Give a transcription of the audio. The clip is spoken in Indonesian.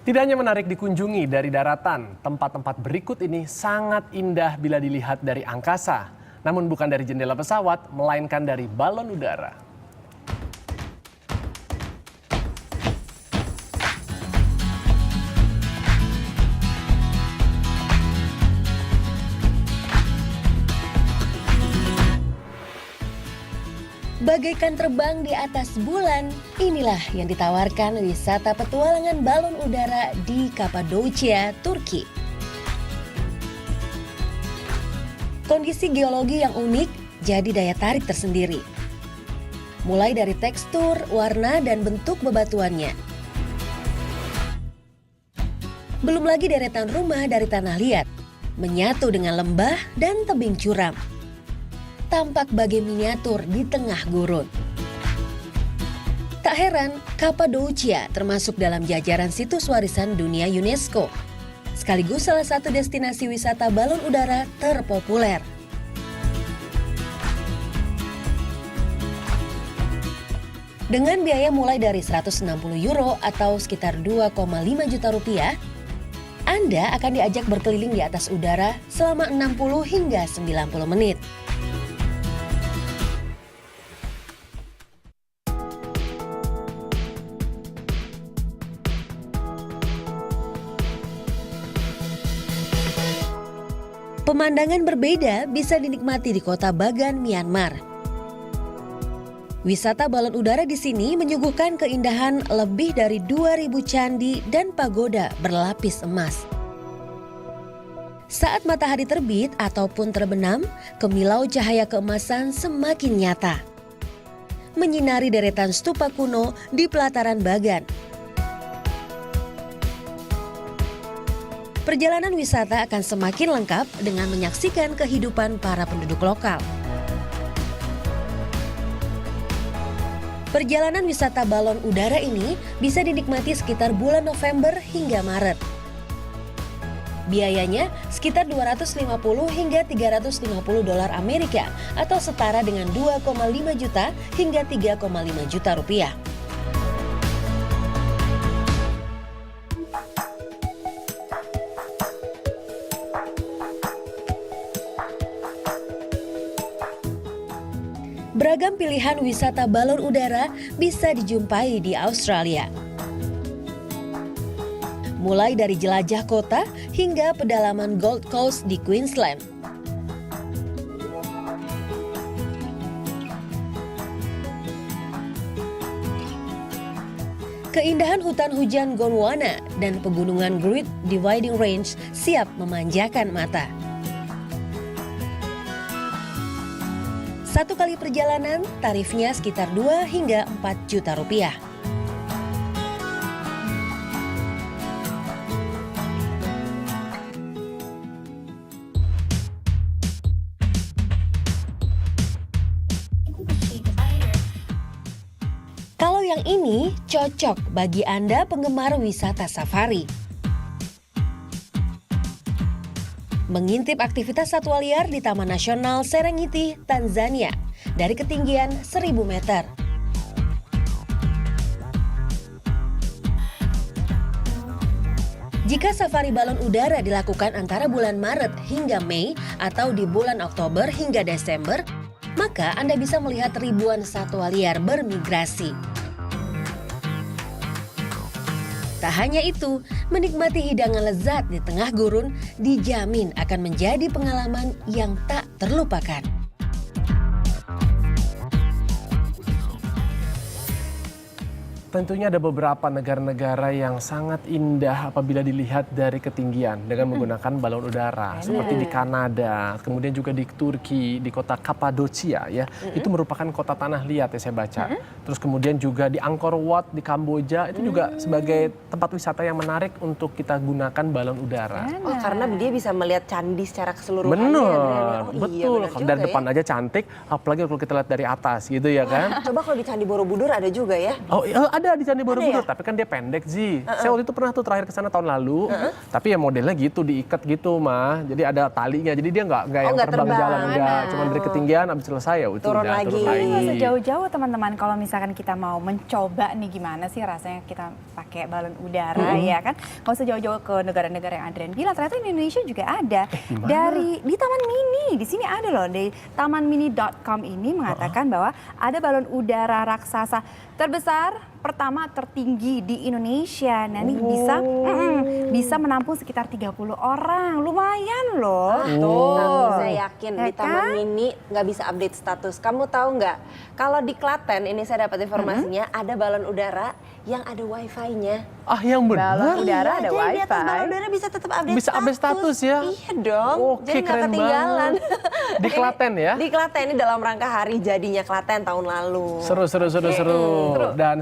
Tidak hanya menarik dikunjungi dari daratan, tempat-tempat berikut ini sangat indah bila dilihat dari angkasa. Namun bukan dari jendela pesawat, melainkan dari balon udara. Bagaikan terbang di atas bulan, inilah yang ditawarkan wisata petualangan balon udara di Kapadocia, Turki. Kondisi geologi yang unik jadi daya tarik tersendiri. Mulai dari tekstur, warna, dan bentuk bebatuannya. Belum lagi deretan rumah dari tanah liat, menyatu dengan lembah dan tebing curam. Tampak bagai miniatur di tengah gurun. Tak heran, Kapadocia termasuk dalam jajaran situs warisan dunia UNESCO. Sekaligus salah satu destinasi wisata balon udara terpopuler. Dengan biaya mulai dari 160 euro atau sekitar 2,5 juta rupiah, Anda akan diajak berkeliling di atas udara selama 60 hingga 90 menit. Pemandangan berbeda bisa dinikmati di kota Bagan, Myanmar. Wisata balon udara di sini menyuguhkan keindahan lebih dari 2.000 candi dan pagoda berlapis emas. Saat matahari terbit ataupun terbenam, kemilau cahaya keemasan semakin nyata. Menyinari deretan stupa kuno di pelataran Bagan. Perjalanan wisata akan semakin lengkap dengan menyaksikan kehidupan para penduduk lokal. Perjalanan wisata balon udara ini bisa dinikmati sekitar bulan November hingga Maret. Biayanya sekitar 250 hingga 350 dolar Amerika atau setara dengan 2,5 juta hingga 3,5 juta rupiah. Beragam pilihan wisata balon udara bisa dijumpai di Australia. Mulai dari jelajah kota hingga pedalaman Gold Coast di Queensland. Keindahan hutan hujan Gondwana dan pegunungan Great Dividing Range siap memanjakan mata. Satu kali perjalanan, tarifnya sekitar 2 hingga 4 juta rupiah. Kalau yang ini cocok bagi Anda penggemar wisata safari. Mengintip aktivitas satwa liar di Taman Nasional Serengeti, Tanzania dari ketinggian 1.000 meter. Jika safari balon udara dilakukan antara bulan Maret hingga Mei atau di bulan Oktober hingga Desember, maka Anda bisa melihat ribuan satwa liar bermigrasi. Tak hanya itu, menikmati hidangan lezat di tengah gurun dijamin akan menjadi pengalaman yang tak terlupakan. Tentunya ada beberapa negara-negara yang sangat indah apabila dilihat dari ketinggian dengan menggunakan balon udara. Seperti di Kanada, kemudian juga di Turki, di kota Kapadocia ya. Itu merupakan kota tanah liat ya saya baca. Terus kemudian juga di Angkor Wat di Kamboja itu juga sebagai tempat wisata yang menarik untuk kita gunakan balon udara. Oh, karena dia bisa melihat candi secara keseluruhan. Benar, Oh, betul. Iya, Kalau dari depan aja cantik, apalagi kalau kita lihat dari atas gitu ya kan. Coba kalau di Candi Borobudur ada juga ya? Oh, ada Ada di Candi Borobudur, tapi kan dia pendek Ji. Saya waktu itu pernah tuh terakhir ke sana tahun lalu, tapi ya modelnya gitu diikat gitu mah. Jadi ada talinya, jadi dia nggak yang nggak terbang terbang. jalan enggak, cuma dari ketinggian abis selesai ya itu Turun udah lagi. turun Nggak usah lagi. jauh-jauh teman-teman, kalau misalkan kita mau mencoba nih gimana sih rasanya kita pakai balon udara ya kan. Nggak usah jauh-jauh ke negara-negara yang Adrian bilang, ternyata di Indonesia juga ada. Di Taman Mini, di sini ada loh, di tamanmini.com ini mengatakan bahwa ada balon udara raksasa terbesar, pertama tertinggi di Indonesia. Nah ini bisa menampung sekitar 30 orang, lumayan loh. Tapi saya yakin Ya di Taman kan? Mini nggak bisa update status. Kamu tahu nggak? Kalau di Klaten ini saya dapat informasinya ada balon udara yang ada wifi-nya. Ah yang benar. Balon udara ada jadi di atas wifi. balon udara bisa tetap update Bisa update status ya? Iya dong. Oke, jadi nggak keren ketinggalan. banget. Di Klaten ya? Di Klaten ini dalam rangka hari jadinya Klaten tahun lalu. Seru. Dan